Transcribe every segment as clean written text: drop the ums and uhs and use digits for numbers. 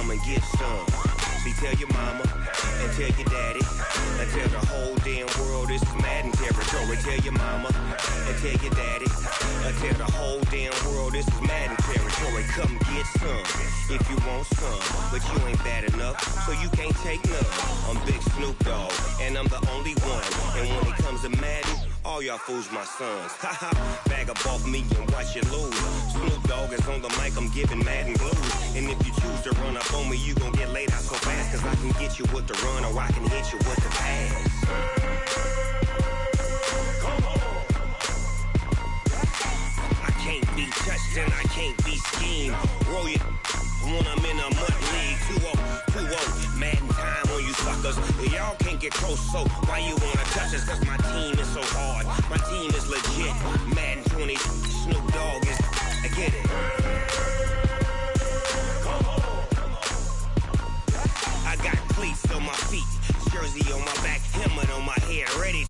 come and get some. See, tell your mama and tell your daddy and tell the whole damn world this is Madden territory. Tell your mama and tell your daddy and tell the whole damn world this is Madden territory. Come get some if you want some, but you ain't bad enough, so you can't take none. I'm Big Snoop Dogg, and I'm the only one. And when it comes to Madden, all y'all fools my sons. Haha, bag up off me and watch you lose. Snoop Dogg is on the mic, I'm giving Madden blues. And if you choose to run up on me, you gon' get laid out so fast, cause I can get you with the run or I can hit you with the pass. I can't be touched and I can't be schemed. Roll you when I'm in a mud league. 2-0, Madden time on you suckers. Y'all can't get close, so why you wanna touch us? Cause my team is so hard, my team is legit. Madden 20, Snoop Dogg is, I get it. I got cleats on my feet, jersey on my back, helmet on my head, ready.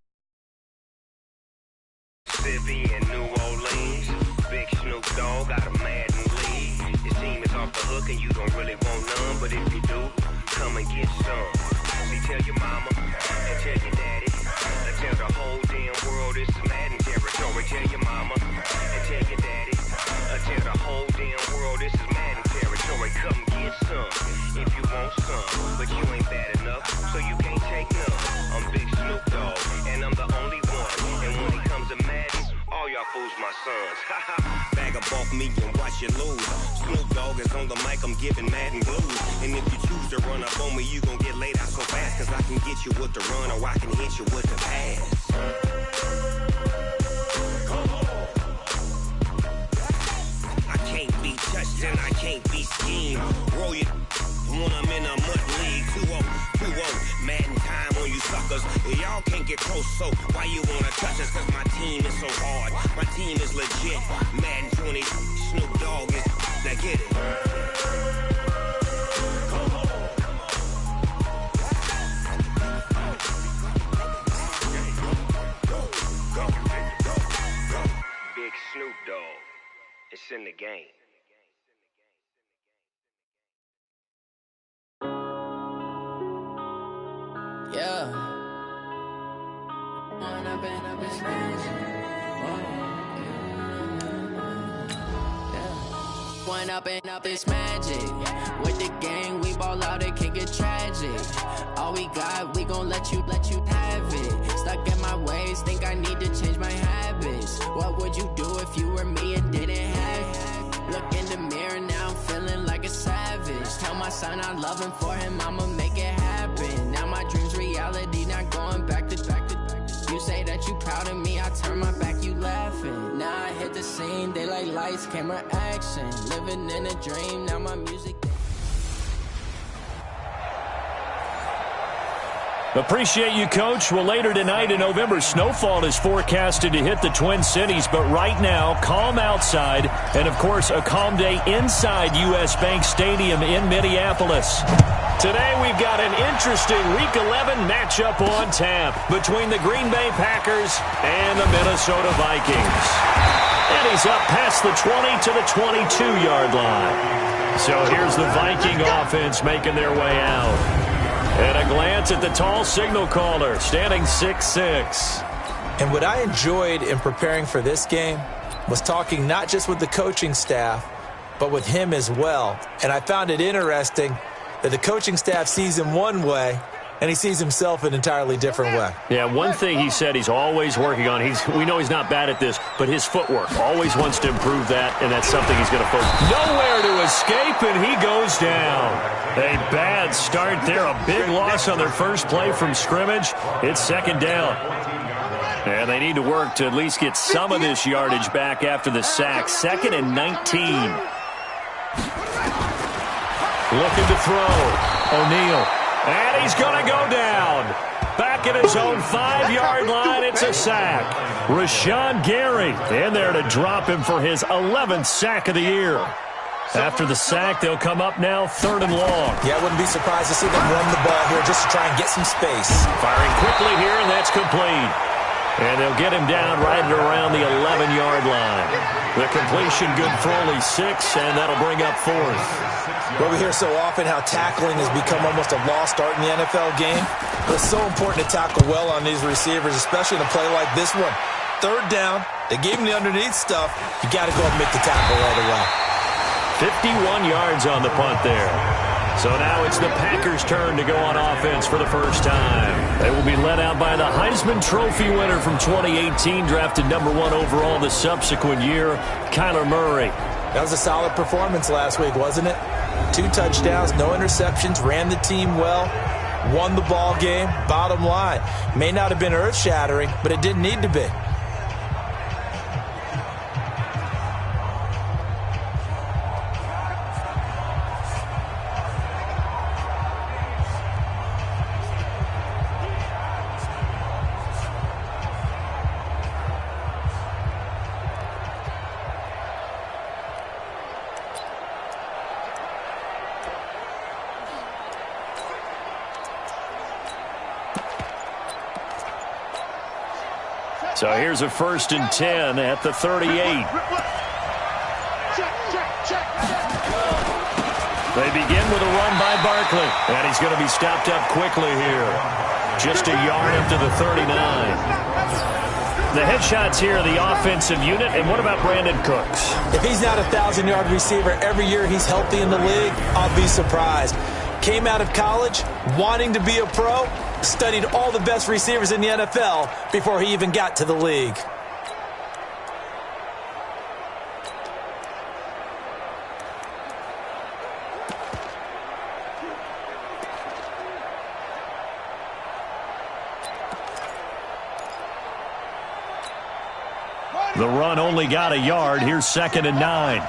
Civvy in New Orleans, Big Snoop Dogg got a Madden league. His team is off the hook and you don't really want none, but if you do, come and get some. See, tell your mama and tell your daddy and tell the whole damn world this is Madden territory. Tell your mama and tell your daddy and tell the whole damn world this is Madden territory. Come get some if you want some, but you ain't bad enough, so you can't take none. I'm Big Snoop Dogg, and I'm the only one. And when it comes to Madden, all y'all fools my sons. Haha, bag up off me and watch you lose. Snoop Dogg is on the mic, I'm giving Madden blues. And if you choose to run up on me, you gon' get laid out so fast, cause I can get you with the run or I can hit you with the pass. I can't be touched and I can't be schemed. Roll you when I'm in a mud league. 2-0, Madden time on you suckers. Y'all can't get close, so why you wanna touch us? Cause my team is so hard, my team is legit. Madden 20, Snoop Dogg is, now get it. Big Snoop Dogg, it's in the game. Yeah. One up and up is magic. With the gang, we ball out, it can get tragic. All we got, we gon' let you have it. Stuck in my ways, think I need to change my habits. What would you do if you were me and didn't have it? Look in the mirror, now I'm feeling like a savage. Tell my son I love him, for him I'ma make it happen. Now my dream's reality, not going back to. You say that you proud of me, I turn my back, you laughing. Now I hit the scene, they like lights, camera, action. Living in a dream, now my music. Appreciate you, Coach. Well, later tonight in November, snowfall is forecasted to hit the Twin Cities, but right now, calm outside, and of course, a calm day inside U.S. Bank Stadium in Minneapolis. Today, we've got an interesting Week 11 matchup on tap between the Green Bay Packers and the Minnesota Vikings. And he's up past the 20 to the 22-yard line. So here's the Viking offense making their way out. And a glance at the tall signal caller, standing 6'6". And what I enjoyed in preparing for this game was talking not just with the coaching staff, but with him as well. And I found it interesting that the coaching staff sees him one way, and he sees himself an entirely different way. Yeah, one thing he said he's always working on, we know he's not bad at this, but his footwork, always wants to improve that, and that's something he's going to focus. Nowhere to escape, and he goes down. A bad start there, a big loss on their first play from scrimmage. It's second down. And they need to work to at least get some of this yardage back after the sack. 2nd and 19. Looking to throw. O'Neal. And he's going to go down. Back at his own 5-yard line, it's a sack. Rashawn Gary in there to drop him for his 11th sack of the year. After the sack, they'll come up now 3rd and long. Yeah, I wouldn't be surprised to see them run the ball here just to try and get some space. Firing quickly here, and that's complete. And they'll get him down right around the 11-yard line. The completion good for only 6, and that'll bring up 4th. Well, we hear so often how tackling has become almost a lost art in the NFL game. But it's so important to tackle well on these receivers, especially in a play like this one. 3rd down, they gave him the underneath stuff. You got to go and make the tackle right away. 51 yards on the punt there. So now it's the Packers' turn to go on offense for the first time. They will be led out by the Heisman Trophy winner from 2018, drafted number 1 overall the subsequent year, Kyler Murray. That was a solid performance last week, wasn't it? 2 touchdowns, no interceptions, ran the team well, won the ball game. Bottom line, may not have been earth-shattering, but it didn't need to be. So here's a 1st and 10 at the 38. They begin with a run by Barkley, and he's going to be stopped up quickly here. Just a yard up to the 39. The headshots here, the offensive unit, and what about Brandon Cooks? If he's not a 1,000-yard receiver every year he's healthy in the league, I'll be surprised. Came out of college wanting to be a pro, studied all the best receivers in the NFL before he even got to the league. The run only got a yard. Here's 2nd and 9.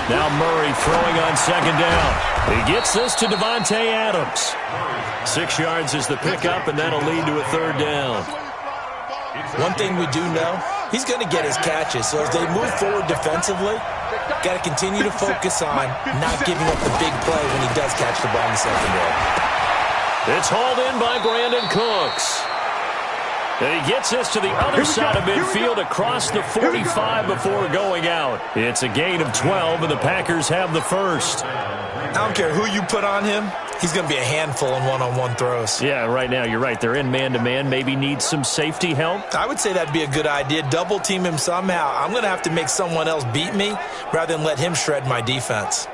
Now Murray throwing on 2nd down. He gets this to Davante Adams. 6 yards is the pickup, and that'll lead to a 3rd down. One thing we do know, he's going to get his catches. So as they move forward defensively, got to continue to focus on not giving up the big play when he does catch the ball in the secondary. It's hauled in by Brandon Cooks. And he gets this to the other side of midfield across the 45 before going out. It's a gain of 12, and the Packers have the first. I don't care who you put on him. He's going to be a handful in one-on-one throws. Yeah, right now you're right. They're in man-to-man. Maybe need some safety help. I would say that'd be a good idea. Double team him somehow. I'm going to have to make someone else beat me rather than let him shred my defense.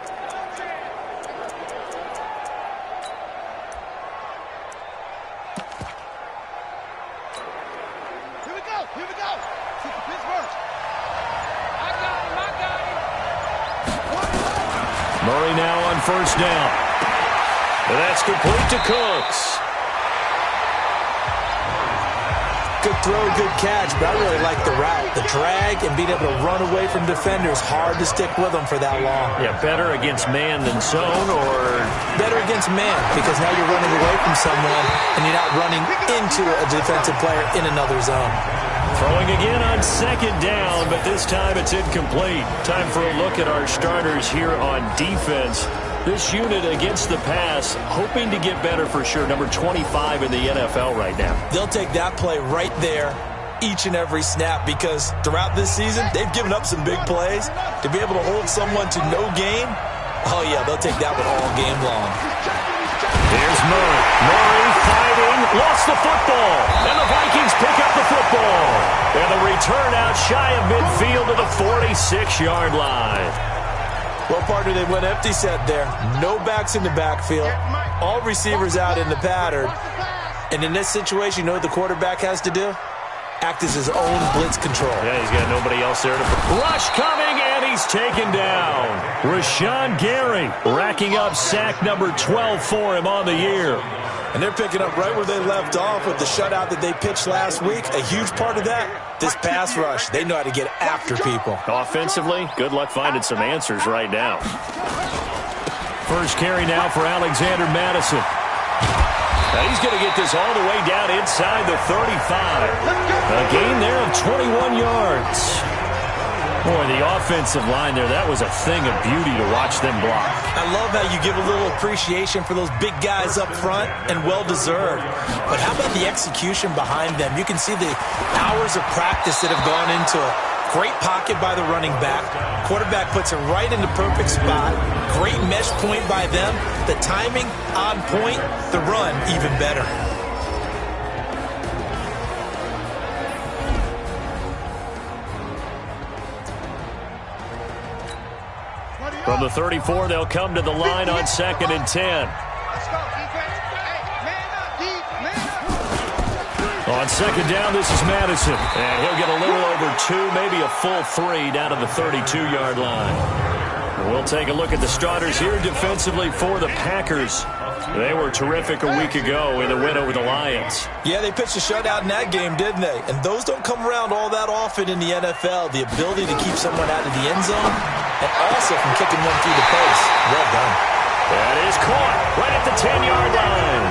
Murray now on 1st down. And that's complete to Cooks. Good throw, good catch, but I really like the route. The drag and being able to run away from defenders, hard to stick with them for that long. Yeah, better against man than zone, or? Better against man, because now you're running away from someone and you're not running into a defensive player in another zone. Throwing again on 2nd down, but this time it's incomplete. Time for a look at our starters here on defense. This unit against the pass, hoping to get better for sure. Number 25 in the NFL right now. They'll take that play right there each and every snap, because throughout this season, they've given up some big plays. To be able to hold someone to no gain, oh yeah, they'll take that one all game long. Here's Murray. Murray fighting, lost the football. And the Vikings pick up the football. And the return out shy of midfield to the 46-yard line. Well, partner, they went empty set there. No backs in the backfield. All receivers out in the pattern. And in this situation, you know what the quarterback has to do? Act as his own blitz control. Yeah, he's got nobody else there to... Rush coming, and he's taken down. Rashawn Gary racking up sack number 12 for him on the year. And they're picking up right where they left off with the shutout that they pitched last week. A huge part of that, this pass rush. They know how to get after people. Offensively, good luck finding some answers right now. First carry now for Alexander Madison. Now he's going to get this all the way down inside the 35. A gain there of 21 yards. Boy, the offensive line there, that was a thing of beauty to watch them block. I love how you give a little appreciation for those big guys up front, and well-deserved. But how about the execution behind them? You can see the hours of practice that have gone into it. Great pocket by the running back. Quarterback puts it right in the perfect spot. Great mesh point by them. The timing on point. The run even better. From the 34, they'll come to the line on 2nd and 10. Let's go, defense. Hey, man up, deep, man up. On 2nd down, this is Madison. And he'll get a little over 2, maybe a full 3 down to the 32-yard line. We'll take a look at the starters here defensively for the Packers. They were terrific a week ago in the win over the Lions. Yeah, they pitched a shutout in that game, didn't they? And those don't come around all that often in the NFL. The ability to keep someone out of the end zone and also from kicking one through the post. Well done. That is caught right at the 10-yard line.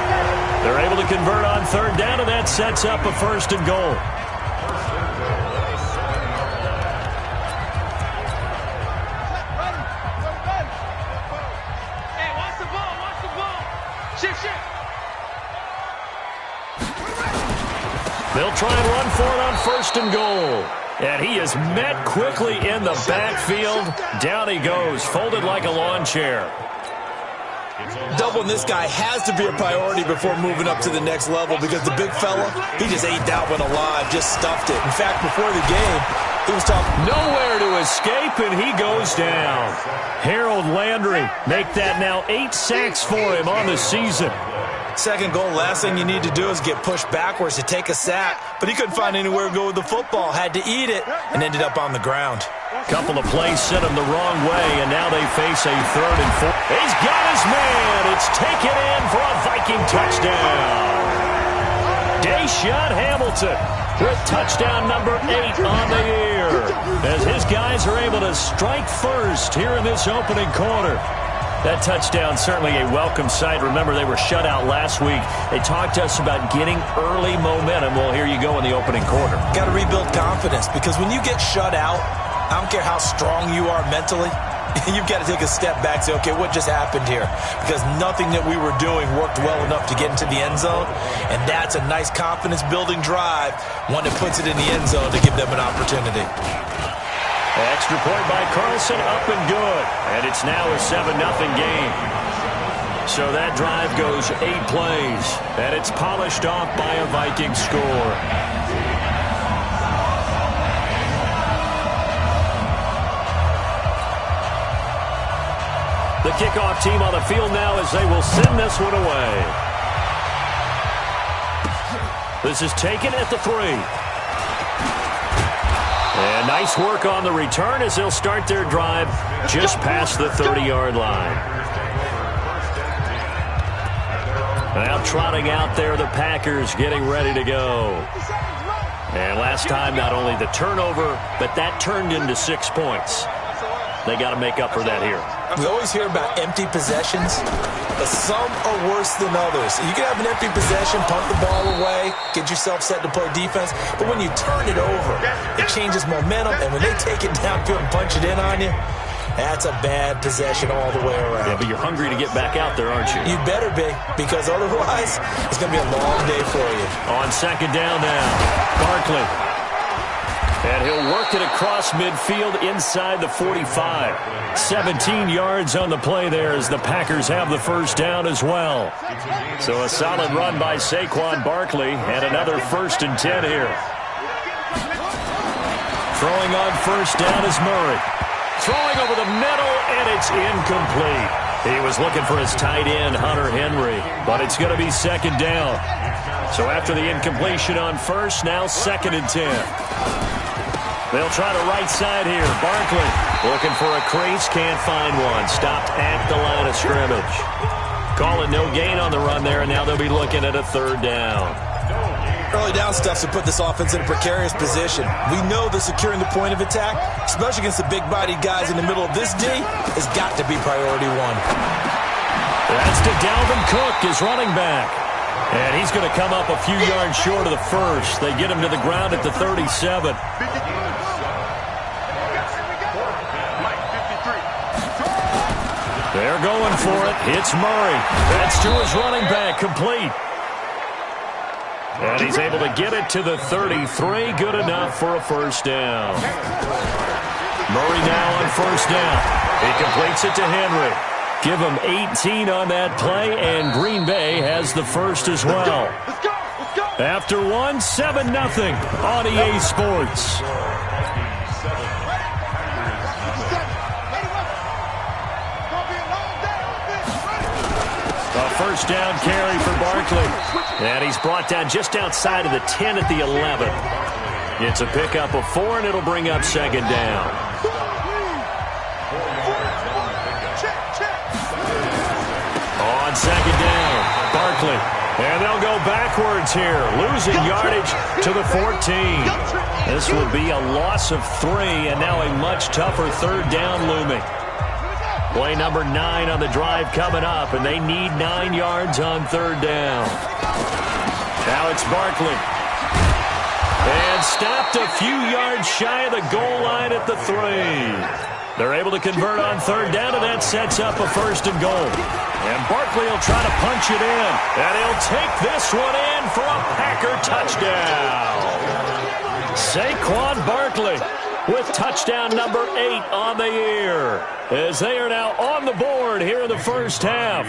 They're able to convert on 3rd down, and that sets up a 1st and goal. They'll try and run for it on 1st and goal. And he is met quickly in the backfield. Down he goes, folded like a lawn chair. Doubling this guy has to be a priority before moving up to the next level because the big fella, he just ate that one alive, just stuffed it. In fact, before the game, he was talking. Nowhere to escape, and he goes down. Harold Landry make that now 8 sacks for him on the season. 2nd goal, last thing you need to do is get pushed backwards to take a sack. But he couldn't find anywhere to go with the football, had to eat it, and ended up on the ground. Couple of plays sent him the wrong way, and now they face a 3rd and 4. He's got his man. It's taken in for a Viking touchdown. Deshaun Hamilton with touchdown number 8 on the year, as his guys are able to strike first here in this opening quarter. That touchdown certainly a welcome sight. Remember, they were shut out last week. They talked to us about getting early momentum. Well, here you go in the opening quarter. Got to rebuild confidence because when you get shut out, I don't care how strong you are mentally, you've got to take a step back and say, okay, what just happened here? Because nothing that we were doing worked well enough to get into the end zone, and that's a nice confidence-building drive, one that puts it in the end zone to give them an opportunity. Extra point by Carlson, up and good. And it's now a 7-0 game. So that drive goes 8 plays, and it's polished off by a Viking score. The kickoff team on the field now as they will send this one away. This is taken at the 3. And nice work on the return as they'll start their drive just past the 30-yard line. Now trotting out there, the Packers getting ready to go. And last time, not only the turnover, but that turned into 6 points. They got to make up for that here. We always hear about empty possessions, but some are worse than others. You can have an empty possession, punt the ball away, get yourself set to play defense, but when you turn it over, it changes momentum, and when they take it downfield and punch it in on you, that's a bad possession all the way around. Yeah, but you're hungry to get back out there, aren't you? You better be, because otherwise, it's going to be a long day for you. On 2nd down now, Barkley. And he'll work it across midfield inside the 45. 17 yards on the play there as the Packers have the 1st down as well. So a solid run by Saquon Barkley and another 1st and 10 here. Throwing on 1st down is Murray. Throwing over the middle, and it's incomplete. He was looking for his tight end, Hunter Henry, but it's going to be 2nd down. So after the incompletion on 1st, now 2nd and 10. They'll try the right side here. Barkley looking for a crease, can't find one. Stopped at the line of scrimmage. Call it no gain on the run there, and now they'll be looking at a 3rd down. Early down stuff to put this offense in a precarious position. We know that securing the point of attack, especially against the big-bodied guys in the middle of this D, has got to be priority 1. That's to Dalvin Cook, his running back. And he's going to come up a few yards short of the 1st. They get him to the ground at the 37. They're going for it. It's Murray. That's to his running back, complete. And he's able to get it to the 33. Good enough for a first down. Murray now on first down. He completes it to Henry. Give him 18 on that play, and Green Bay has the first as well. After 1, 7-0 on EA Sports. A first down carry for Barkley. And he's brought down just outside of the 10 at the 11. It's a pickup of 4, and it'll bring up second down. On second down, Barkley. And they'll go backwards here, losing yardage to the 14. This will be a loss of 3, and now a much tougher third down looming. Play number 9 on the drive coming up, and they need 9 yards on third down. Now it's Barkley. And stopped a few yards shy of the goal line at the 3. They're able to convert on third down, and that sets up a first and goal. And Barkley will try to punch it in. And he'll take this one in for a Packer touchdown. Saquon Barkley with touchdown number 8 on the year, as they are now on the board here in the first half.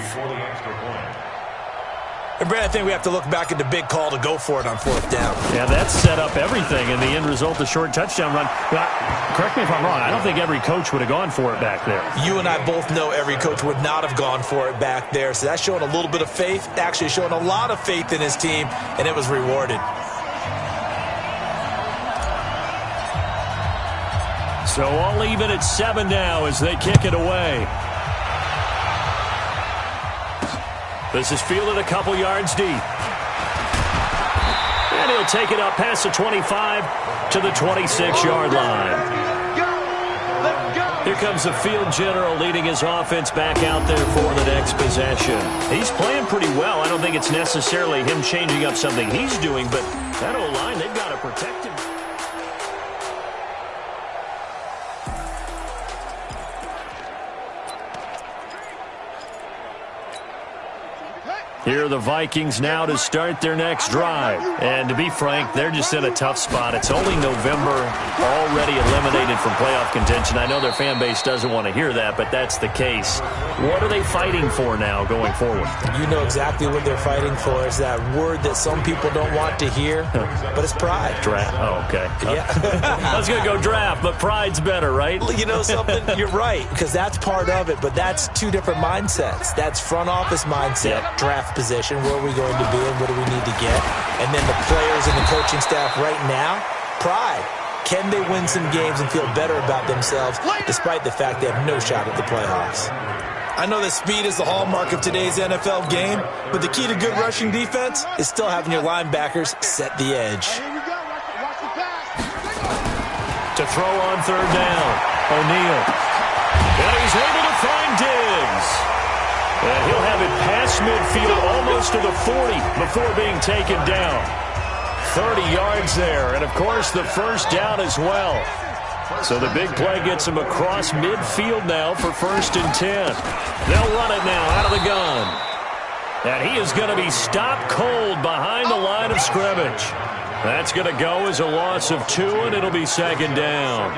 And Brad, I think we have to look back at the big call to go for it on fourth down. Yeah, that set up everything, and the end result, a short touchdown run. But correct me if I'm wrong, I don't think every coach would have gone for it back there. You and I both know every coach would not have gone for it back there, so that's showing a little bit of faith, actually showing a lot of faith in his team, and it was rewarded. So all even at 7 now as they kick it away. This is fielded a couple yards deep. And he'll take it up past the 25 to the 26-yard line. Here comes the field general leading his offense back out there for the next possession. He's playing pretty well. I don't think it's necessarily him changing up something he's doing, but that O-line, they've got to protect him. Here are the Vikings now to start their next drive. And to be frank, they're just in a tough spot. It's only November, already eliminated from playoff contention. I know their fan base doesn't want to hear that, but that's the case. What are they fighting for now going forward? You know exactly what they're fighting for. Is that word that some people don't want to hear, but it's pride. Draft. Oh, okay. Yeah. I was going to go draft, but pride's better, right? You know something? You're right, because that's part of it, but that's two different mindsets. That's front office mindset, draft position, where are we going to be and what do we need to get? And then the players and the coaching staff right now, pride. Can they win some games and feel better about themselves despite the fact they have no shot at the playoffs? I know that speed is the hallmark of today's NFL game, but the key to good rushing defense is still having your linebackers set the edge. To throw on third down, O'Neal. And he's able to find Diggs. And he'll have it past midfield almost to the 40 before being taken down. 30 yards there, and of course the first down as well. So the big play gets him across midfield now for 1st and 10. They'll run it now out of the gun. And he is going to be stopped cold behind the line of scrimmage. That's going to go as a loss of 2, and it'll be 2nd down.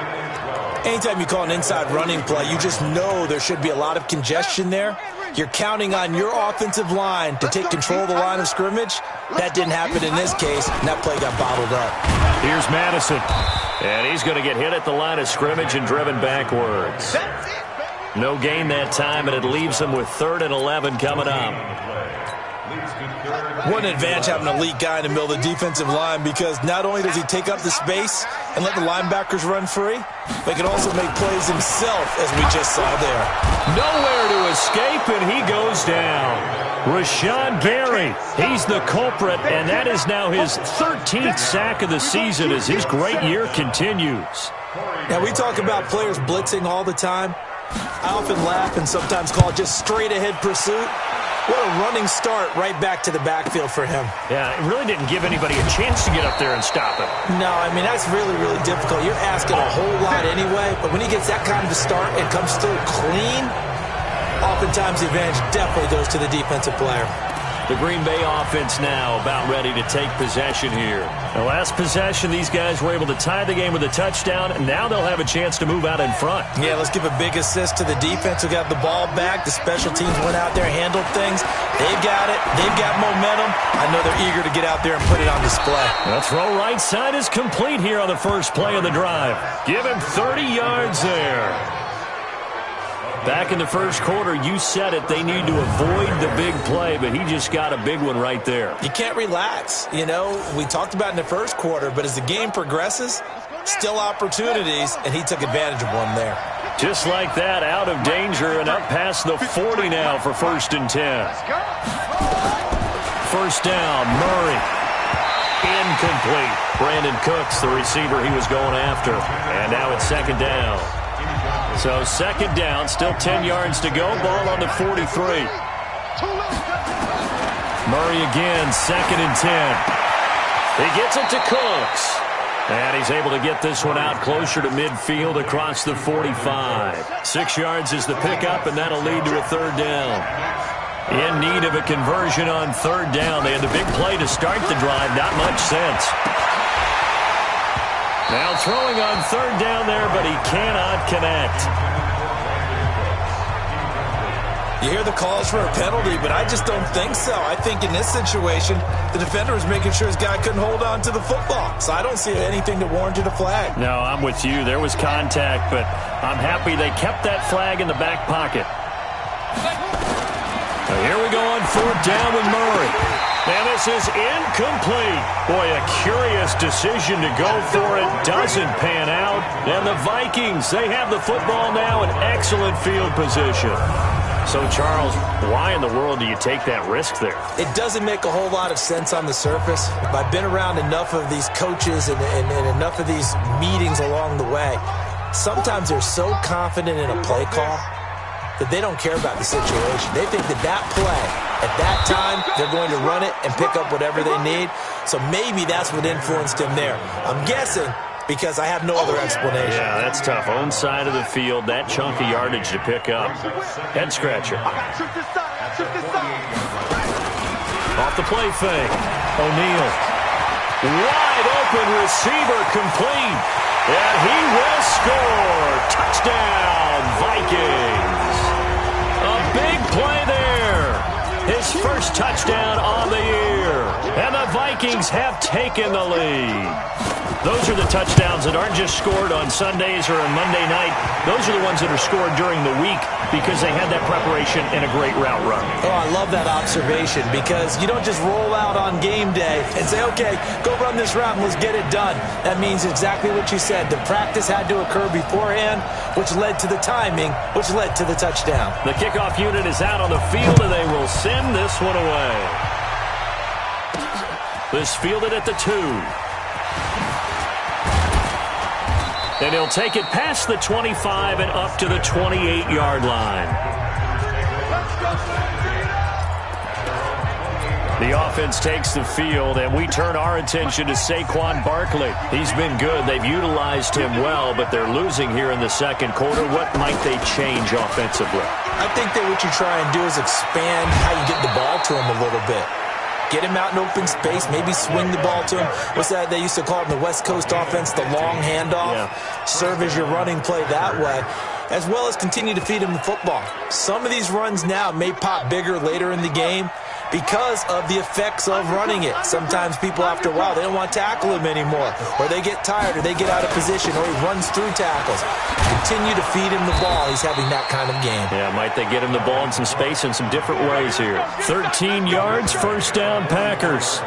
Anytime you call an inside running play, you just know there should be a lot of congestion there. You're counting on your offensive line to take control of the line of scrimmage. That didn't happen in this case, and that play got bottled up. Here's Madison, and he's going to get hit at the line of scrimmage and driven backwards. No gain that time, and it leaves him with 3rd and 11 coming up. What an advantage having an elite guy in the middle of the defensive line, because not only does he take up the space and let the linebackers run free, but he can also make plays himself, as we just saw there. Nowhere to escape, and he goes down. Rashawn Berry, he's the culprit, and that is now his 13th sack of the season as his great year continues. Now, we talk about players blitzing all the time. I often laugh and sometimes call it just straight-ahead pursuit. What a running start right back to the backfield for him. Yeah, it really didn't give anybody a chance to get up there and stop him. No, I mean, that's really, really difficult. You're asking a whole lot anyway, but when he gets that kind of a start and comes through clean, Oftentimes, the advantage definitely goes to the defensive player. The Green Bay offense now about ready to take possession here. The last possession, these guys were able to tie the game with a touchdown, and now they'll have a chance to move out in front. Yeah, let's give a big assist to the defense who got the ball back. The special teams went out there, handled things. They've got it. They've got momentum. I know they're eager to get out there and put it on display. The throw right side is complete here on the first play of the drive. Give him 30 yards there. Back in the first quarter, you said it, they need to avoid the big play, but he just got a big one right there. You can't relax. You know, we talked about in the first quarter, but as the game progresses, still opportunities, and he took advantage of one there. Just like that, out of danger and up past the 40 now for 1st and 10. First down, Murray. Incomplete. Brandon Cooks, the receiver he was going after. And now it's 2nd down. So 2nd down, still 10 yards to go. Ball on the 43. Murray again, 2nd and 10. He gets it to Cooks. And he's able to get this one out closer to midfield across the 45. 6 yards is the pickup, and that'll lead to a 3rd down. In need of a conversion on 3rd down. They had the big play to start the drive. Not much sense. Now throwing on 3rd down there, but he cannot connect. You hear the calls for a penalty, but I just don't think so. I think in this situation, the defender was making sure his guy couldn't hold on to the football. So I don't see anything that warranted a flag. No, I'm with you. There was contact, but I'm happy they kept that flag in the back pocket. Now here we go on 4th down with Murray. And this is incomplete. Boy, a curious decision to go for it. Doesn't pan out. And the Vikings, they have the football now in excellent field position. So, Charles, why in the world do you take that risk there? It doesn't make a whole lot of sense on the surface. I've been around enough of these coaches and enough of these meetings along the way. Sometimes they're so confident in a play call that they don't care about the situation. They think that play, at that time, they're going to run it and pick up whatever they need. So maybe that's what influenced him there. I'm guessing because I have no other explanation. Yeah, that's tough. Own side of the field, that chunk of yardage to pick up. Head scratcher. Off the play fake. O'Neal. Wide open receiver complete. And he will score. Touchdown, Vikings. A big play there. His first touchdown on the year. And the Vikings have taken the lead. Those are the touchdowns that aren't just scored on Sundays or on Monday night. Those are the ones that are scored during the week because they had that preparation and a great route run. Oh, I love that observation because you don't just roll out on game day and say, okay, go run this route and let's get it done. That means exactly what you said. The practice had to occur beforehand, which led to the timing, which led to the touchdown. The kickoff unit is out on the field, and they will send this one away. This fielded at the 2. And he'll take it past the 25 and up to the 28-yard line. The offense takes the field, and we turn our attention to Saquon Barkley. He's been good. They've utilized him well, but they're losing here in the second quarter. What might they change offensively? I think that what you try and do is expand how you get the ball to him a little bit. Get him out in open space, maybe swing the ball to him. What's that they used to call it in the West Coast offense, the long handoff? Yeah. Serve as your running play that way, as well as continue to feed him the football. Some of these runs now may pop bigger later in the game because of the effects of running it. Sometimes people, after a while, they don't want to tackle him anymore, or they get tired, or they get out of position, or he runs through tackles. Continue to feed him the ball. He's having that kind of game. Yeah, might they get him the ball in some space in some different ways here. 13 yards, first down, Packers.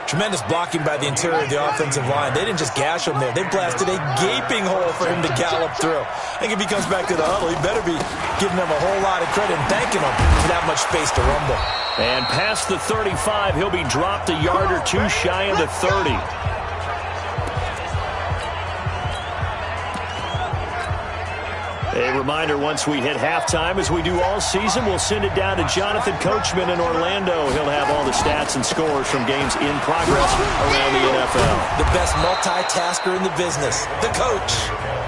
Tremendous blocking by the interior of the offensive line. They didn't just gash him there. They blasted a gaping hole for him to gallop through. I think if he comes back to the huddle, he better be giving them a whole lot of credit and thanking them for that much space to rumble. And past the 35, he'll be dropped a yard or two shy of the 30. A reminder, once we hit halftime, as we do all season, we'll send it down to Jonathan Coachman in Orlando. He'll have all the stats and scores from games in progress around the NFL. The best multitasker in the business, the coach.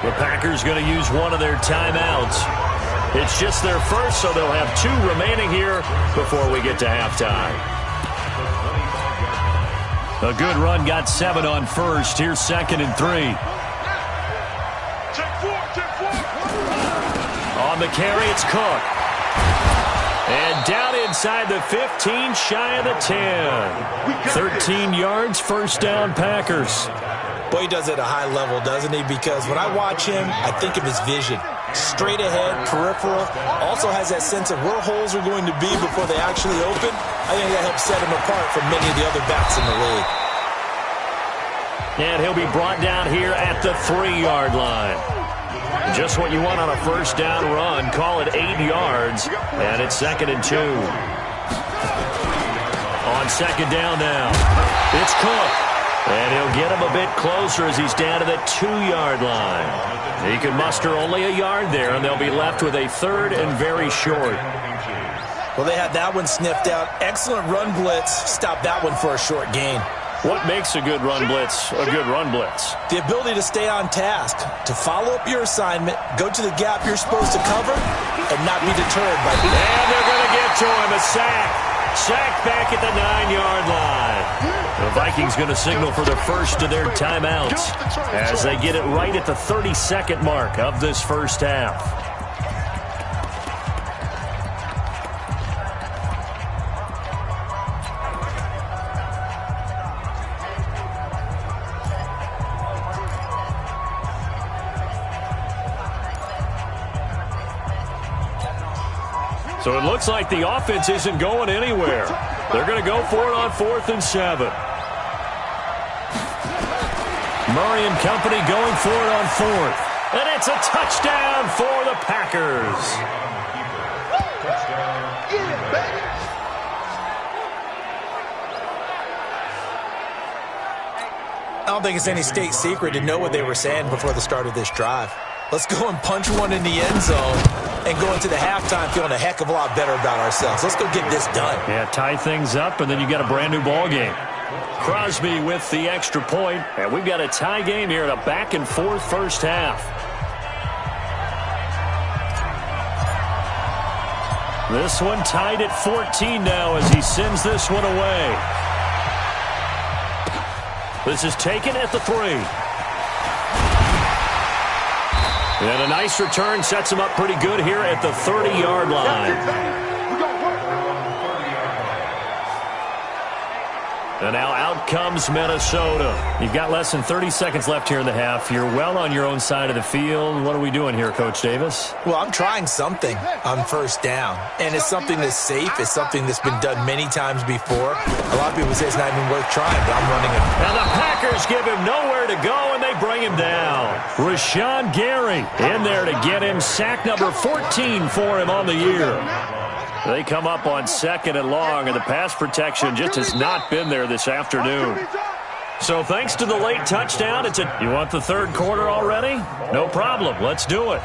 The Packers going to use one of their timeouts. It's just their first, so they'll have 2 remaining here before we get to halftime. A good run got 7 on first. Here's 2nd and 3. On the carry, it's Cook. And down inside the 15, shy of the 10. 13 yards, first down, Packers. Boy, he does it at a high level, doesn't he? Because when I watch him, I think of his vision. Straight ahead, peripheral. Also has that sense of where holes are going to be before they actually open. I think that helps set him apart from many of the other backs in the league. And he'll be brought down here at the 3-yard line. Just what you want on a first down run. Call it 8 yards. And it's 2nd and 2. On 2nd down now, it's Cook. And he'll get him a bit closer as he's down to the 2-yard line. He can muster only a yard there, and they'll be left with a 3rd and very short. Well, they had that one sniffed out. Excellent run blitz. Stop that one for a short gain. What makes a good run blitz a good run blitz? The ability to stay on task, to follow up your assignment, go to the gap you're supposed to cover, and not be deterred by... And they're going to get to him. A sack. Sack back at the 9-yard line. The Vikings going to signal for the first of their timeouts as they get it right at the 32nd mark of this first half. So it looks like the offense isn't going anywhere. They're going to go for it on 4th and 7. Murray and company going for it on 4th. And it's a touchdown for the Packers. I don't think it's any state secret to know what they were saying before the start of this drive. Let's go and punch one in the end zone and go into the halftime feeling a heck of a lot better about ourselves. Let's go get this done. Yeah, tie things up, and then you got a brand-new ball game. Crosby with the extra point, and we've got a tie game here in a back-and-forth first half. This one tied at 14 now as he sends this one away. This is taken at the 3. And a nice return sets him up pretty good here at the 30-yard line. And now out comes Minnesota. You've got less than 30 seconds left here in the half. You're well on your own side of the field. What are we doing here, Coach Davis? Well, I'm trying something on first down. And it's something that's safe. It's something that's been done many times before. A lot of people say it's not even worth trying, but I'm running it. And the Packers give him nowhere to go, and they bring him down. Rashawn Gary in there to get him sack number 14 for him on the year. They come up on 2nd and long, and the pass protection just has not been there this afternoon. So thanks to the late touchdown, you want the third quarter already? No problem. Let's do it.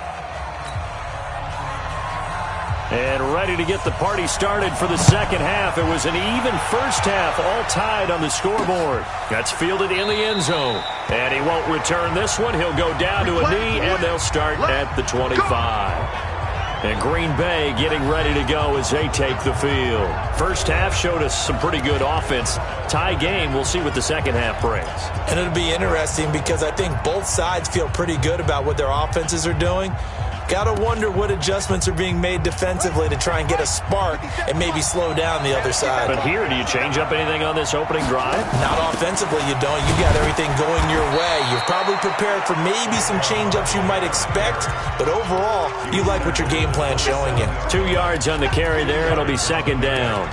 And ready to get the party started for the second half. It was an even first half, all tied on the scoreboard. That's fielded in the end zone. And he won't return this one. He'll go down to a knee, and they'll start at the 25. And Green Bay getting ready to go as they take the field. First half showed us some pretty good offense. Tie game, we'll see what the second half brings. And it'll be interesting because I think both sides feel pretty good about what their offenses are doing. Got to wonder what adjustments are being made defensively to try and get a spark and maybe slow down the other side. But here, do you change up anything on this opening drive? Not offensively, you don't. You got everything going your way. You're probably prepared for maybe some change-ups you might expect, but overall, you like what your game plan's showing you. 2 yards on the carry there. It'll be second down.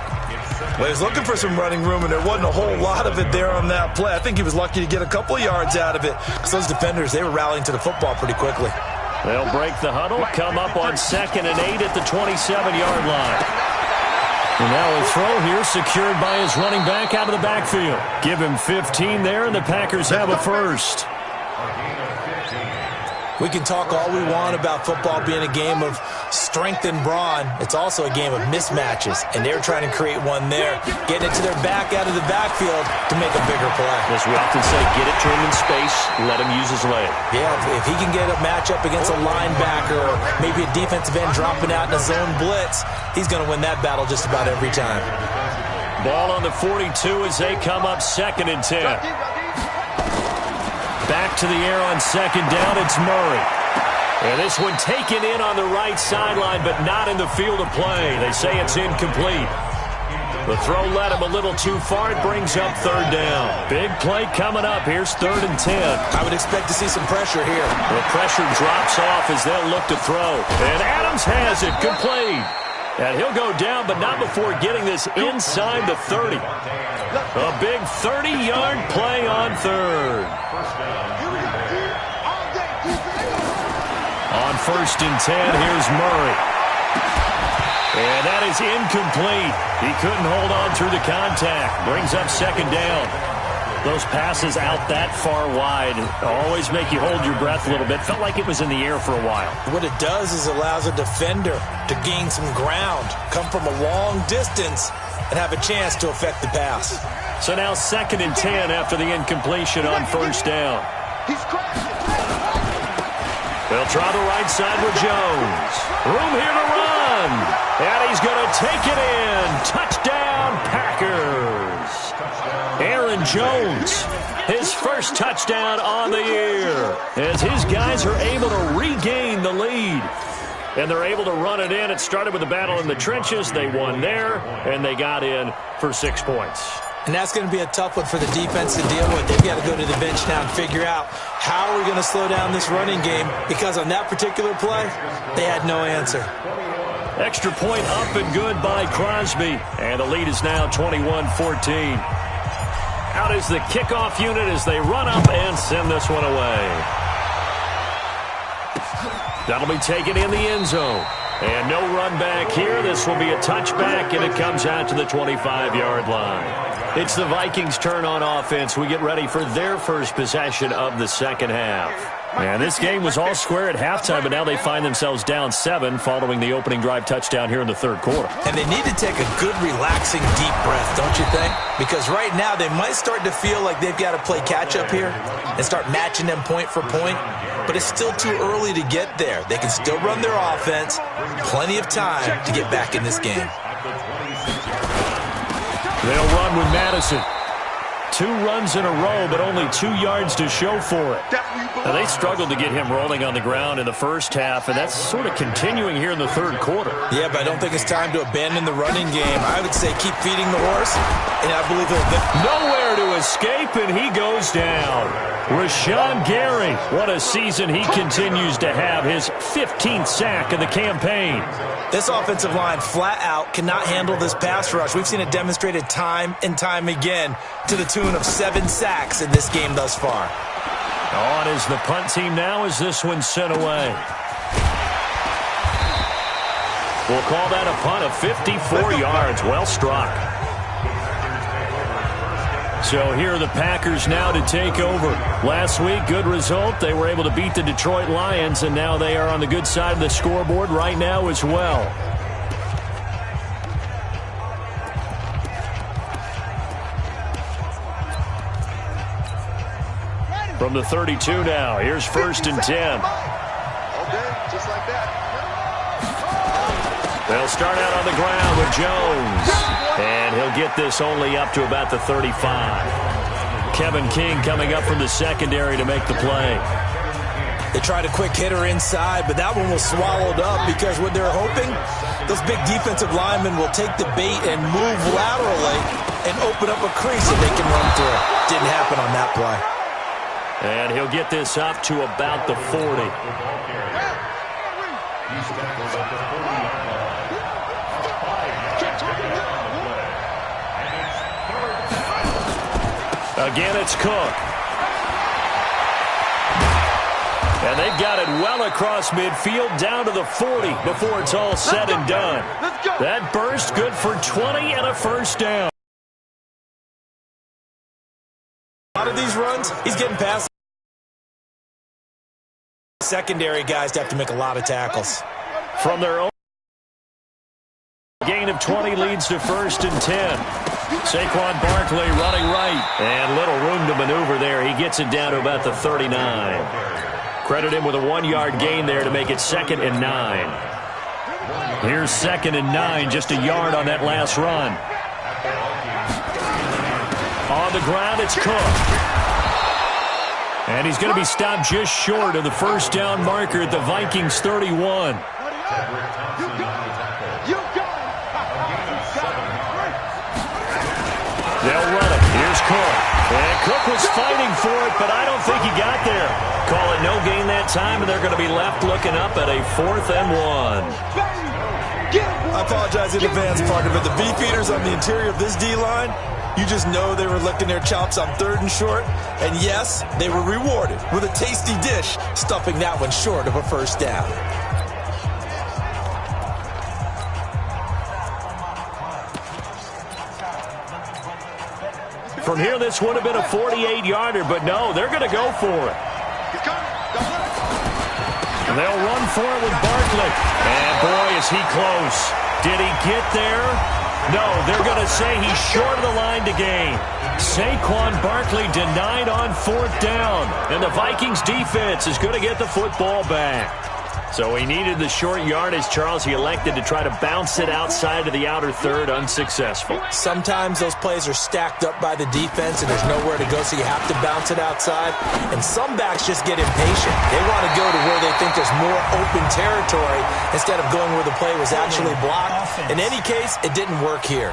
Well, he was looking for some running room, and there wasn't a whole lot of it there on that play. I think he was lucky to get a couple of yards out of it. So those defenders, they were rallying to the football pretty quickly. They'll break the huddle, come up on 2nd and 8 at the 27-yard line. And now a throw here secured by his running back out of the backfield. Give him 15 there, and the Packers have a first. We can talk all we want about football being a game of strength and brawn. It's also a game of mismatches, and they're trying to create one there, getting it to their back out of the backfield to make a bigger play. As we often say, get it to him in space, let him use his leg. Yeah, if he can get a matchup against a linebacker or maybe a defensive end dropping out in a zone blitz, he's going to win that battle just about every time. Ball on the 42 as they come up 2nd and 10. Back to the air on 2nd down, it's Murray. And this one taken in on the right sideline, but not in the field of play. They say it's incomplete. The throw led him a little too far. It brings up 3rd down. Big play coming up. Here's 3rd and 10. I would expect to see some pressure here. The pressure drops off as they'll look to throw. And Adams has it. Complete. And he'll go down, but not before getting this inside the 30. A big 30-yard play on 3rd. On 1st and 10, here's Murray. And that is incomplete. He couldn't hold on through the contact. Brings up 2nd down. Those passes out that far wide always make you hold your breath a little bit. Felt like it was in the air for a while. What it does is allows a defender to gain some ground, come from a long distance, and have a chance to affect the pass. So now 2nd and 10 after the incompletion on 1st down. They'll try the right side with Jones. Room here to run. And he's going to take it in. Touchdown, Packers. Aaron Jones, his first touchdown on the year, as his guys are able to regain the lead. And they're able to run it in. It started with a battle in the trenches. They won there, and they got in for 6 points. And that's going to be a tough one for the defense to deal with. They've got to go to the bench now and figure out how are we going to slow down this running game, because on that particular play, they had no answer. Extra point up and good by Crosby. And the lead is now 21-14. Out is the kickoff unit as they run up and send this one away. That'll be taken in the end zone. And no run back here. This will be a touchback, and it comes out to the 25-yard line. It's the Vikings' turn on offense. We get ready for their first possession of the 2nd half. And this game was all square at halftime, but now they find themselves down 7 following the opening drive touchdown here in the 3rd quarter. And they need to take a good, relaxing, deep breath, don't you think? Because right now they might start to feel like they've got to play catch-up here and start matching them point for point. But it's still too early to get there. They can still run their offense. Plenty of time to get back in this game. They'll run with Madison. 2 runs in a row, but only 2 yards to show for it. Now, they struggled to get him rolling on the ground in the first half, and that's sort of continuing here in the 3rd quarter. Yeah, but I don't think it's time to abandon the running game. I would say keep feeding the horse, and I believe he'll get nowhere to escape, and he goes down. Rashawn Gary, what a season he continues to have, his 15th sack of the campaign. This offensive line flat out cannot handle this pass rush. We've seen it demonstrated time and time again to the tune of 7 sacks in this game thus far. On is the punt team now as this one's sent away. We'll call that a punt of 54 yards. Well struck. So here are the Packers now to take over. Last week, good result. They were able to beat the Detroit Lions, and now they are on the good side of the scoreboard right now as well. From the 32 now, here's 1st and 10. Just like that. They'll start out on the ground with Jones. And he'll get this only up to about the 35. Kevin King coming up from the secondary to make the play. They tried a quick hitter inside, but that one was swallowed up because what they're hoping, those big defensive linemen will take the bait and move laterally and open up a crease that they can run through. Didn't happen on that play. And he'll get this up to about the 40. Again, it's Cook. And they've got it well across midfield down to the 40 before it's all said and done. That burst good for 20 and a 1st down. A lot of these runs, he's getting past secondary guys to have to make a lot of tackles. From their own gain of 20 leads to 1st and 10. Saquon Barkley running right. And little room to maneuver there. He gets it down to about the 39. Credit him with a 1-yard gain there to make it 2nd and 9. Here's 2nd and 9, just a yard on that last run. On the ground, it's Cook. And he's going to be stopped just short of the first down marker at the Vikings 31. They'll run it. Here's Cook. And Cook was fighting for it, but I don't think he got there. Call it no gain that time, and they're going to be left looking up at a 4th and 1. I apologize in advance, partner, but the beefeaters on the interior of this D-line, you just know they were licking their chops on 3rd and short. And yes, they were rewarded with a tasty dish, stuffing that one short of a first down. From here, this would have been a 48-yarder, but no, they're going to go for it. They'll run for it with Barkley. And boy, is he close. Did he get there? No, they're going to say he's short of the line to gain. Saquon Barkley denied on 4th down. And the Vikings defense is going to get the football back. So he needed the short yardage, Charles. He elected to try to bounce it outside of the outer third, unsuccessful. Sometimes those plays are stacked up by the defense and there's nowhere to go, so you have to bounce it outside. And some backs just get impatient. They want to go to where they think there's more open territory instead of going where the play was actually blocked. In any case, it didn't work here.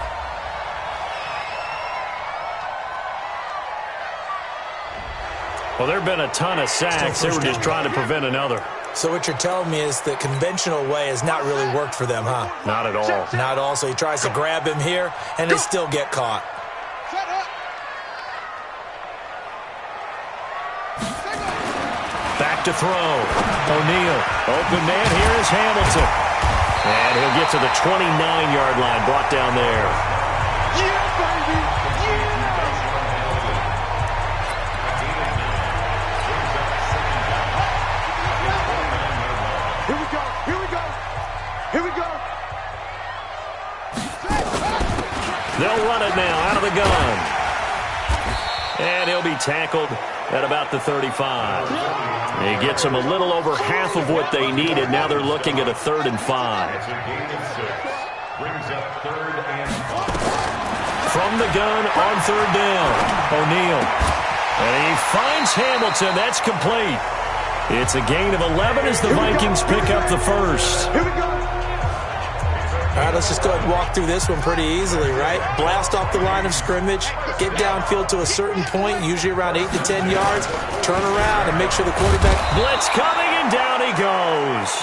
Well, there have been a ton of sacks. They were just trying to prevent another. So what you're telling me is the conventional way has not really worked for them, huh? Not at all. Not at all. So he tries to grab him here, and they still get caught. Back to throw. O'Neal. Open man. Here is Hamilton. And he'll get to the 29-yard line. Brought down there. Yeah, baby. Yeah. Here we go. Here we go. Here we go. They'll run it now out of the gun. And he'll be tackled at about the 35. He gets them a little over half of what they needed. Now they're looking at a 3rd and 5. From the gun on 3rd down, O'Neal. And he finds Hamilton. That's complete. It's a gain of 11 as the Vikings pick up the first. Here we go. All right, let's just go ahead and walk through this one pretty easily, right? Blast off the line of scrimmage, get downfield to a certain point, usually around 8 to 10 yards, turn around and make sure the quarterback... Blitz coming, and down he goes.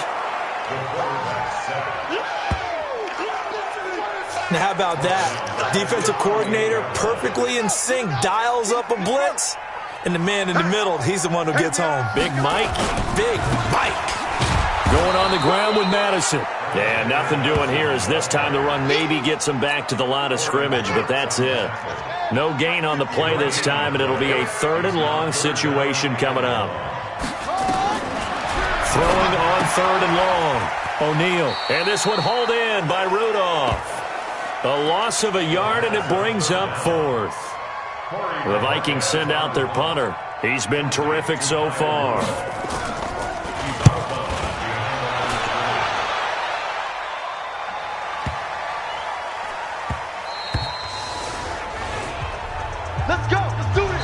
Now, how about that? Defensive coordinator perfectly in sync, dials up a blitz, and the man in the middle, he's the one who gets home. Big Mike. Big Mike. Going on the ground with Madison. And nothing doing here as this time the run maybe gets him back to the line of scrimmage, but that's it. No gain on the play this time, and it'll be a 3rd and long situation coming up. Throwing on 3rd and long. O'Neal. And this one hauled in by Rudolph. A loss of a yard, and it brings up 4th. The Vikings send out their punter. He's been terrific so far. Let's go. Let's do it.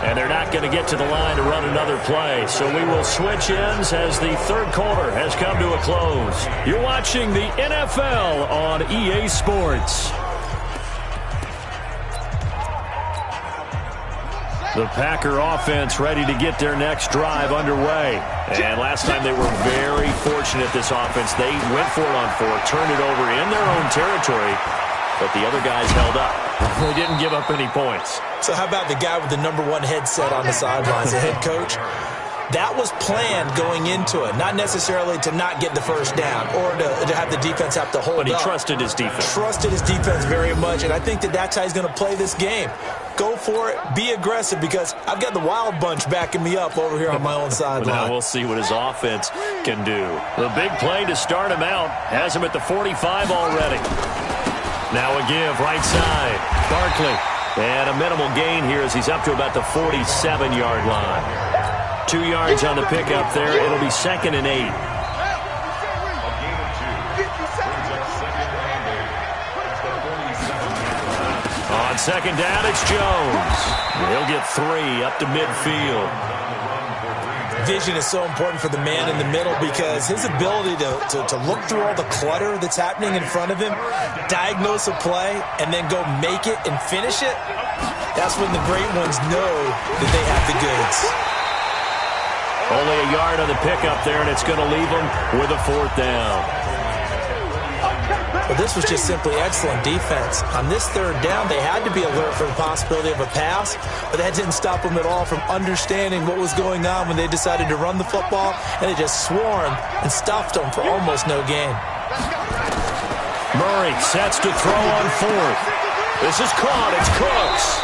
And they're not going to get to the line to run another play. So we will switch ends as the 3rd quarter has come to a close. You're watching the NFL on EA Sports. The Packer offense ready to get their next drive underway. And last time they were very fortunate, this offense. They went for it on 4, turned it over in their own territory, but the other guys held up. They didn't give up any points. So how about the guy with the #1 headset on the sidelines, the head coach? That was planned going into it, not necessarily to not get the first down or to have the defense have to hold up. But he trusted his defense. Trusted his defense very much, and I think that's how he's going to play this game. Go for it. Be aggressive, because I've got the Wild Bunch backing me up over here on my own sideline. Now we'll see what his offense can do. The big play to start him out has him at the 45 already. Now a give right side. Barkley. And a minimal gain here as he's up to about the 47-yard line. 2 yards on the pickup there. It'll be 2nd and 8. On second down, it's Jones. He'll get 3 up to midfield. Vision is so important for the man in the middle, because his ability to look through all the clutter that's happening in front of him, diagnose a play, and then go make it and finish it, that's when the great ones know that they have the goods. Only a yard on the pickup there, and it's going to leave them with a 4th down. But this was just simply excellent defense. On this 3rd down, they had to be alert for the possibility of a pass, but that didn't stop them at all from understanding what was going on when they decided to run the football, and they just swarmed and stuffed them for almost no gain. Murray sets to throw on 4th. This is caught. It's Cooks.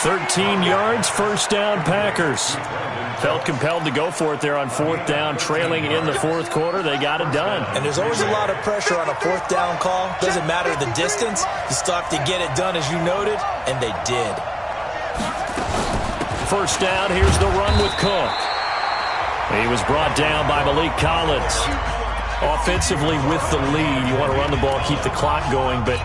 13 yards, 1st down, Packers. Felt compelled to go for it there on 4th down, trailing in the 4th quarter. They got it done. And there's always a lot of pressure on a 4th down call. Doesn't matter the distance. You still have to get it done, as you noted, and they did. 1st down, here's the run with Cook. He was brought down by Malik Collins. Offensively with the lead, you want to run the ball, keep the clock going, but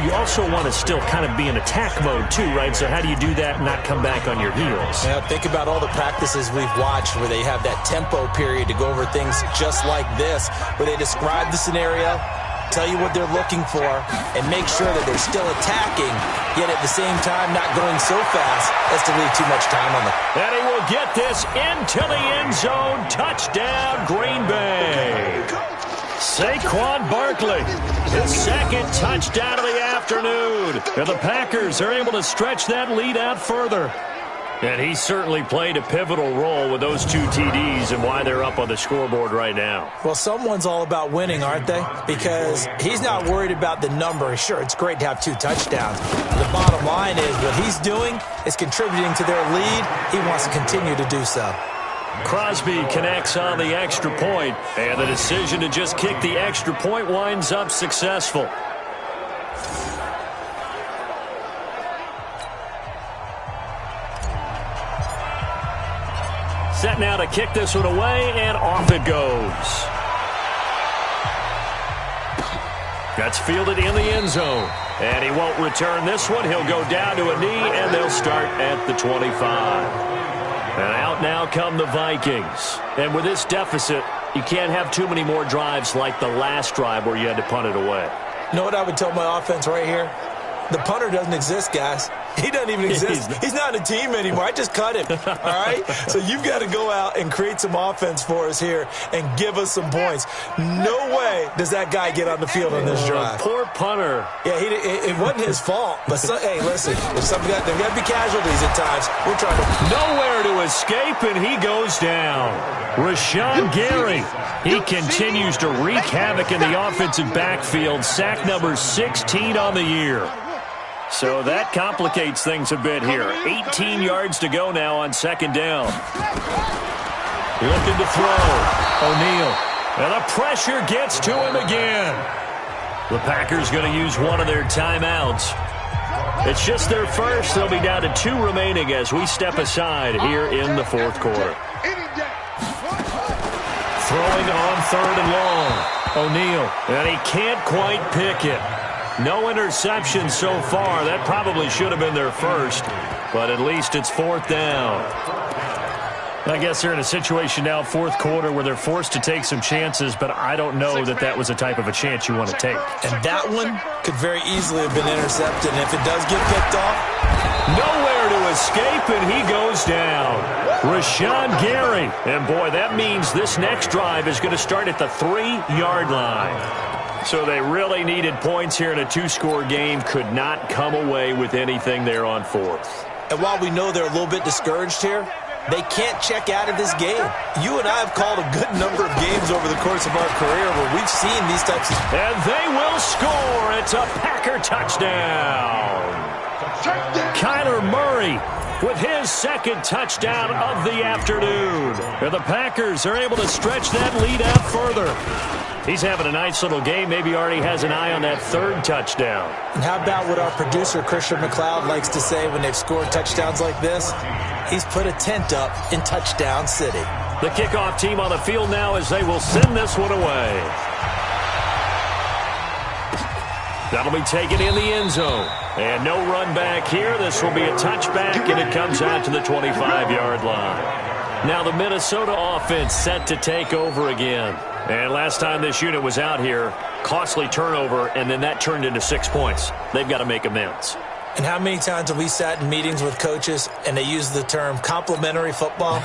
you also want to still kind of be in attack mode too, right? So how do you do that and not come back on your heels? Yeah, think about all the practices we've watched where they have that tempo period to go over things just like this, where they describe the scenario, tell you what they're looking for, and make sure that they're still attacking, yet at the same time not going so fast as to leave too much time on them. And he will get this into the end zone. Touchdown, Green Bay. Saquon Barkley, his 2nd touchdown of the afternoon. And the Packers are able to stretch that lead out further. And he certainly played a pivotal role with those 2 TDs and why they're up on the scoreboard right now. Well, someone's all about winning, aren't they? Because he's not worried about the number. Sure, it's great to have 2 touchdowns. The bottom line is what he's doing is contributing to their lead. He wants to continue to do so. Crosby connects on the extra point, and the decision to just kick the extra point winds up successful. Set now to kick this one away, and off it goes. That's fielded in the end zone. And he won't return this one. He'll go down to a knee, and they'll start at the 25. And out now come the Vikings. And with this deficit, you can't have too many more drives like the last drive where you had to punt it away. You know what I would tell my offense right here? The punter doesn't exist, guys. He doesn't even exist. He's not a team anymore. I just cut him, all right? So you've got to go out and create some offense for us here and give us some points. No way does that guy get on the field on this drive. Poor punter. Yeah, it wasn't his fault. But, hey, listen, there's got to be casualties at times. We're trying to... Nowhere to escape, and he goes down. Rashawn Gary, he continues to wreak havoc in the offensive backfield. Sack number 16 on the year. So that complicates things a bit here. 18 yards to go now on 2nd down. Looking to throw. O'Neal. And the pressure gets to him again. The Packers going to use one of their timeouts. It's just their first. They'll be down to 2 remaining as we step aside here in the 4th quarter. Throwing on 3rd and long. O'Neal. And he can't quite pick it. No interception so far. That probably should have been their first, but at least it's 4th down. I guess they're in a situation now, 4th quarter, where they're forced to take some chances, but I don't know that that was the type of a chance you want to take. And that one could very easily have been intercepted, and if it does get picked off, nowhere to escape, and he goes down. Rashawn Gary. And, boy, that means this next drive is going to start at the 3-yard line. So they really needed points here in a 2-score game. Could not come away with anything there on 4th. And while we know they're a little bit discouraged here, They can't check out of this game. You and I have called a good number of games over the course of our career where we've seen these types of... And they will score. It's a Packer touchdown. Kyler Murray with his second touchdown of the afternoon. And the Packers are able to stretch that lead out further. He's having a nice little game. Maybe already has an eye on that third touchdown. And how about what our producer, Christian McLeod, likes to say when they've scored touchdowns like this? He's put a tent up in Touchdown City. The kickoff team on the field now as they will send this one away. That'll be taken in the end zone. And no run back here. This will be a touchback, and it comes out to the 25-yard line. Now the Minnesota offense set to take over again. And last time this unit was out here, costly turnover, and then that turned into 6 points. They've got to make amends. And how many times have we sat in meetings with coaches and they use the term complementary football?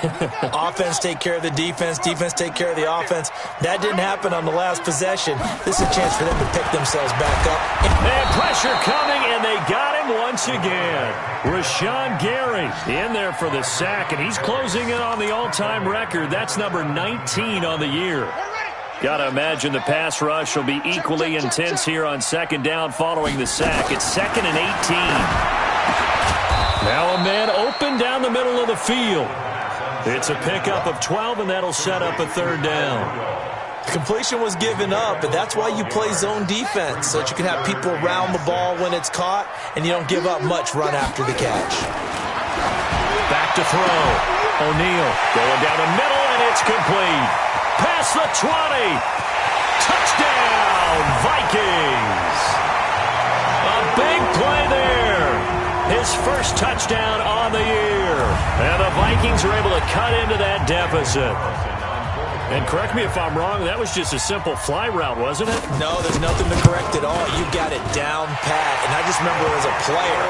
Offense take care of the defense, defense take care of the offense. That didn't happen on the last possession. This is a chance for them to pick themselves back up. And pressure coming, and they got him once again. Rashawn Gary in there for the sack, and he's closing in on the all-time record. That's number 19 on the year. Got to imagine the pass rush will be equally intense here on second down following the sack. It's 2nd and 18. Now a man open down the middle of the field. It's a pickup of 12, and that'll set up a third down. Completion was given up, but that's why you play zone defense, so that you can have people around the ball when it's caught, and you don't give up much run after the catch. Back to throw. O'Neal going down the middle, and it's complete. Past the 20. Touchdown, Vikings. A big play there. His first touchdown on the year. And the Vikings are able to cut into that deficit. And correct me if I'm wrong, that was just a simple fly route, wasn't it? No, there's nothing to correct at all. You got it down pat. And I just remember as a player,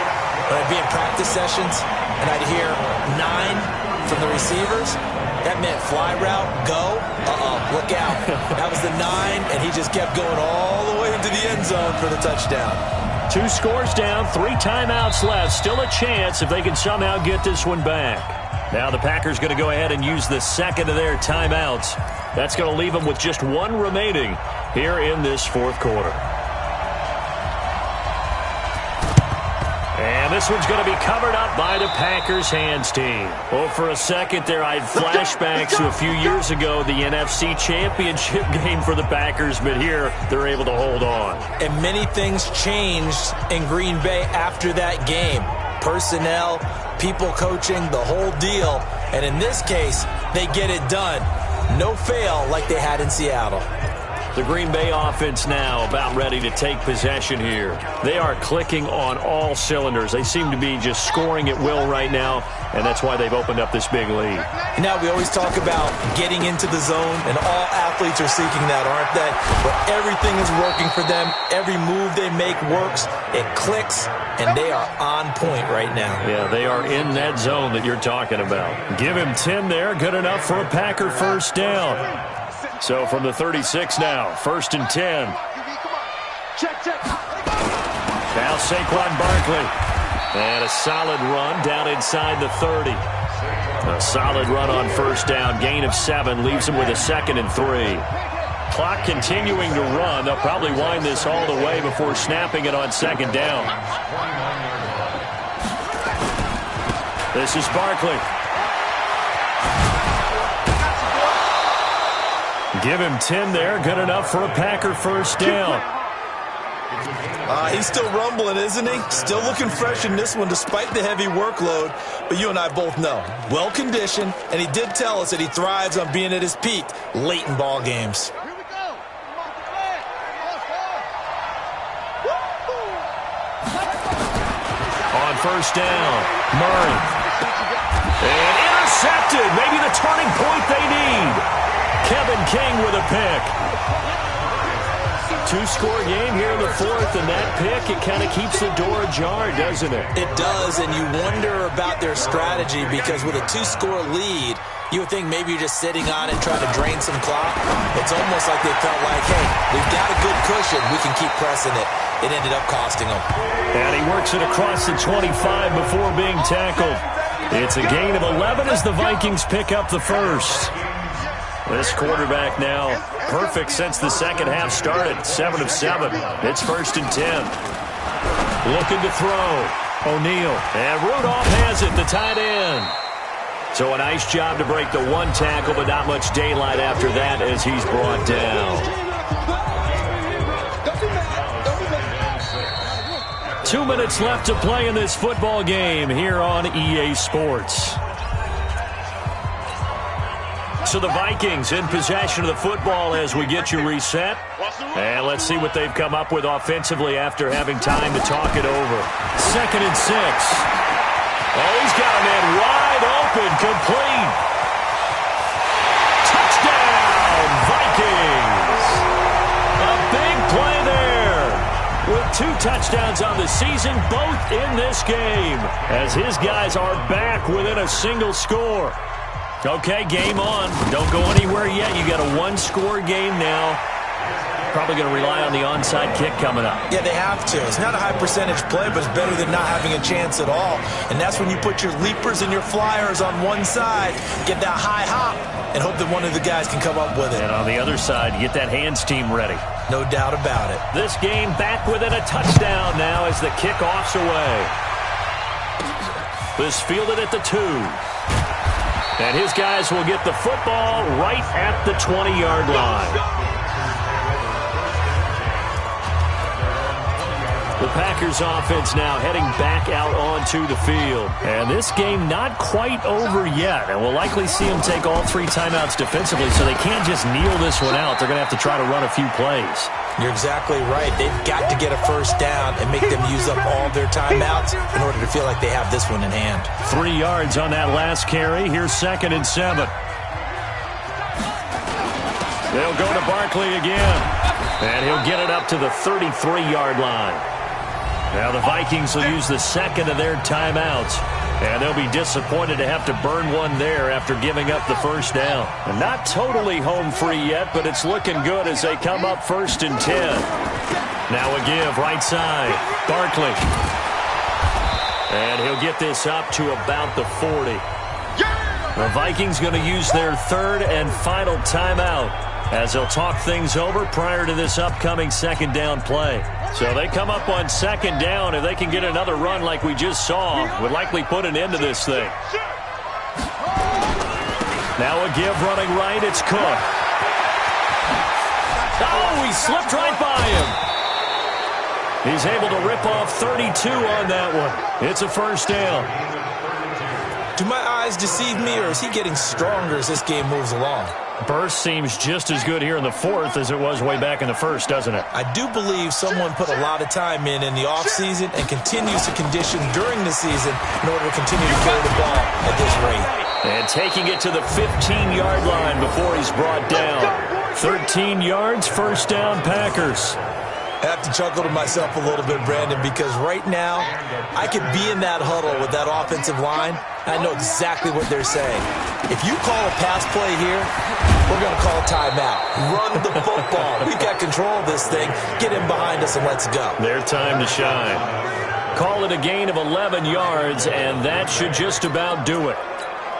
when I'd be in practice sessions, and I'd hear 9 from the receivers, that meant fly route, go, look out. That was the 9, and he just kept going all the way into the end zone for the touchdown. 2 scores down, 3 timeouts left. Still a chance if they can somehow get this one back. Now the Packers going to go ahead and use the second of their timeouts. That's going to leave them with just 1 remaining here in this fourth quarter. And this one's going to be covered up by the Packers hands team. Well, for a second there, I had flashbacks to a few years ago, the NFC Championship game for the Packers, but here they're able to hold on. And many things changed in Green Bay after that game. Personnel, people coaching, the whole deal. And in this case, they get it done. No fail like they had in Seattle. The Green Bay offense now about ready to take possession here. They are clicking on all cylinders. They seem to be just scoring at will right now, and that's why they've opened up this big lead. Now we always talk about getting into the zone, and all athletes are seeking that, aren't they? But everything is working for them. Every move they make works. It clicks, and they are on point right now. Yeah, they are in that zone that you're talking about. Give him 10 there. Good enough for a Packer first down. So from the 36 now, 1st and 10. Now Saquon Barkley. And a solid run down inside the 30. A solid run on first down. Gain of 7 leaves him with a 2nd and 3. Clock continuing to run. They'll probably wind this all the way before snapping it on 2nd down. This is Barkley. Give him 10 there. Good enough for a Packer first down. He's still rumbling, isn't he? Still looking fresh in this one despite the heavy workload. But you and I both know, well-conditioned, and he did tell us that he thrives on being at his peak late in ball games. On first down, Murray. And intercepted. Maybe the turning point they need. Kevin King with a pick. 2-score game here in the 4th, and that pick, it kind of keeps the door ajar, doesn't it? It does, and you wonder about their strategy because with a 2-score lead, you would think maybe you're just sitting on it trying to drain some clock. It's almost like they felt like, hey, we've got a good cushion, we can keep pressing it. It ended up costing them. And he works it across the 25 before being tackled. It's a gain of 11 as the Vikings pick up the first. This quarterback now perfect since the second half started. 7 of 7. It's 1st and 10. Looking to throw. O'Neal. And Rudolph has it, the tight end. So a nice job to break the one tackle, but not much daylight after that as he's brought down. 2 minutes left to play in this football game here on EA Sports. So the Vikings in possession of the football as we get you reset. And let's see what they've come up with offensively after having time to talk it over. 2nd and 6. Oh, he's got a man wide open, complete. Touchdown, Vikings. A big play there. With 2 touchdowns on the season, both in this game. As his guys are back within a single score. Okay, game on. Don't go anywhere yet. You got a 1-score game now. Probably going to rely on the onside kick coming up. Yeah, they have to. It's not a high percentage play, but it's better than not having a chance at all. And that's when you put your leapers and your flyers on one side, get that high hop, and hope that one of the guys can come up with it. And on the other side, get that hands team ready. No doubt about it. This game back within a touchdown now as the kickoff's away. This fielded at the 2. And his guys will get the football right at the 20-yard line. The Packers offense now heading back out onto the field. And this game not quite over yet. And we'll likely see them take all 3 timeouts defensively, so they can't just kneel this one out. They're going to have to try to run a few plays. You're exactly right. They've got to get a first down and make them use up all their timeouts in order to feel like they have this one in hand. 3 yards on that last carry. Here's 2nd and 7. They'll go to Barkley again. And he'll get it up to the 33-yard line. Now the Vikings will use the 2nd of their timeouts. And they'll be disappointed to have to burn one there after giving up the first down. And not totally home free yet, but it's looking good as they come up 1st and 10. Now a give right side. Barkley. And he'll get this up to about the 40. The Vikings going to use their 3rd and final timeout as they'll talk things over prior to this upcoming 2nd down play. So they come up on 2nd down. If they can get another run like we just saw, would likely put an end to this thing. Now a give running right. It's Cook. Oh, he slipped right by him. He's able to rip off 32 on that one. It's a first down. Do my eyes deceive me, or is he getting stronger as this game moves along? Burst seems just as good here in the 4th as it was way back in the 1st, doesn't it? I do believe someone put a lot of time in the offseason and continues to condition during the season in order to continue to carry the ball at this rate. And taking it to the 15-yard line before he's brought down. 13 yards, first down, Packers. I have to chuckle to myself a little bit, Brandon, because right now I could be in that huddle with that offensive line. I know exactly what they're saying. If you call a pass play here, we're going to call a timeout. Run the football. We've got control of this thing. Get in behind us and let's go. Their time to shine. Call it a gain of 11 yards, and that should just about do it.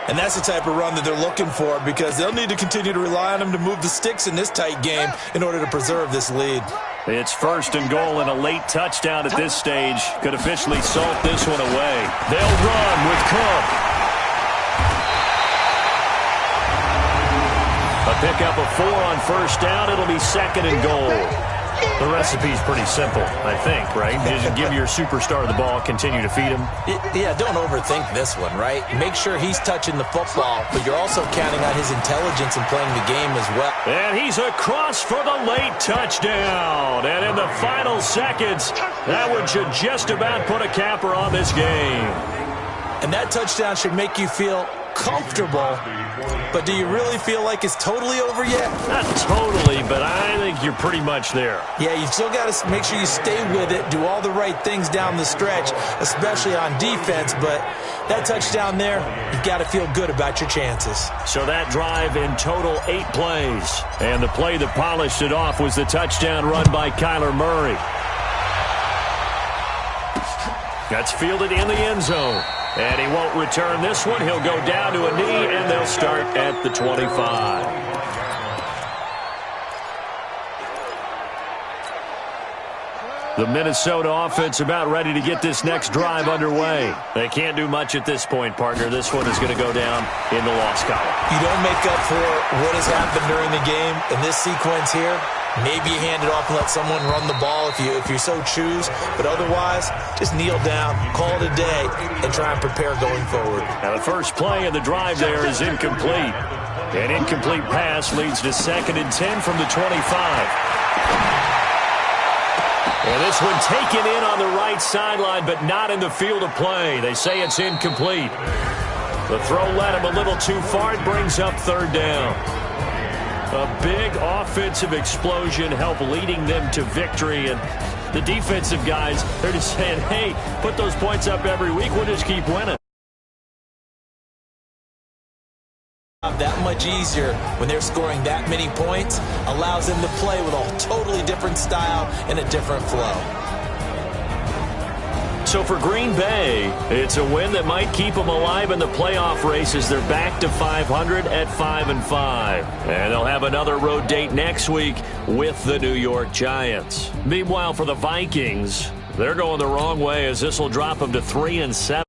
And that's the type of run that they're looking for, because they'll need to continue to rely on them to move the sticks in this tight game in order to preserve this lead. It's 1st and goal, and a late touchdown at this stage could officially salt this one away. They'll run with Cook. A pickup of 4 on first down. It'll be 2nd and goal. The recipe's pretty simple, I think, right? Just give your superstar the ball, continue to feed him. Yeah, don't overthink this one, right? Make sure he's touching the football, but you're also counting on his intelligence in playing the game as well. And he's across for the late touchdown. And in the final seconds, that one should just about put a capper on this game. And that touchdown should make you feel comfortable, but do you really feel like it's totally over yet? Not totally, but I think you're pretty much there. Yeah, you still got to make sure you stay with it, do all the right things down the stretch, especially on defense, but that touchdown there, you've got to feel good about your chances. So that drive in total 8 plays, and the play that polished it off was the touchdown run by Kyler Murray. That's fielded in the end zone. And he won't return this one. He'll go down to a knee, and they'll start at the 25. The Minnesota offense about ready to get this next drive underway. They can't do much at this point, partner. This one is going to go down in the loss column. You don't make up for what has happened during the game in this sequence here. Maybe you hand it off and let someone run the ball if you so choose. But otherwise, just kneel down, call it a day, and try and prepare going forward. Now the first play of the drive there is incomplete. An incomplete pass leads to 2nd and 10 from the 25. And this one taken in on the right sideline, but not in the field of play. They say it's incomplete. The throw led him a little too far. It brings up 3rd down. A big offensive explosion helped leading them to victory. And the defensive guys, they're just saying, hey, put those points up every week. We'll just keep winning. That much easier when they're scoring that many points, allows them to play with a totally different style and a different flow. So for Green Bay, it's a win that might keep them alive in the playoff race as they're back to 500 at 5-5. And they'll have another road date next week with the New York Giants. Meanwhile, for the Vikings, they're going the wrong way as this will drop them to 3-7.